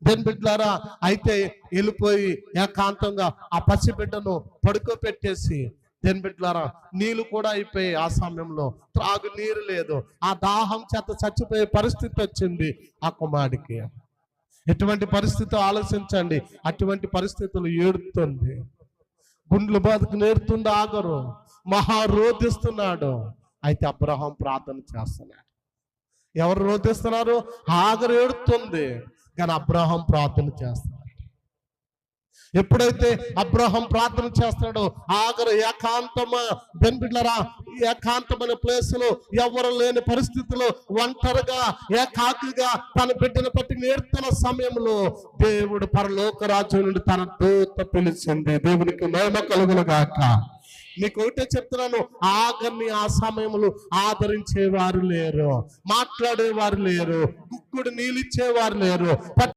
దేని బిడ్డలారా, అయితే వెళ్ళిపోయి ఏకాంతంగా ఆ పసిబిడ్డను పడుకోబెట్టేసి, దేని బిడ్డలారా, నీళ్లు కూడా అయిపోయి ఆ సమయంలో త్రాగు నీరు లేదు, ఆ దాహం చేత చచ్చిపోయే పరిస్థితి వచ్చింది ఆ కుమారుడికి. ఎటువంటి పరిస్థితి ఆలోచించండి. అటువంటి పరిస్థితులు ఏడుతుంది, గుండ్లు బాధకు నేరుతుంది, ఆగరు మహా రోధిస్తున్నాడు. అయితే అబ్రహాం ప్రార్థన చేస్తున్నాడు. ఎవరు రోధిస్తున్నారు? ఆగరు ఏడుతుంది, కానీ అబ్రహాం ప్రార్థన చేస్తున్నాడు. ఎప్పుడైతే అబ్రహాం ప్రార్థన చేస్తాడో ఆగరు ఏకాంతమా బెన్బిడ్లరా, ఏకాంతమైన ప్లేస్ లో ఎవరు లేని పరిస్థితిలో ఒంటరిగా ఏకాకిగా తన బిడ్డను పట్టి నేర్తున్న సమయంలో దేవుడు పరలోక రాజ్యం నుండి తన దూత పిలిచింది. దేవునికి మహిమ కలుగును గాక. మీకు ఒకటే చెప్తున్నాను, ఆగర్ని ఆ సమయంలో ఆదరించేవారు లేరు, మాట్లాడేవారు లేరు, గుక్కుడు నీళ్ళిచ్చేవారు లేరు.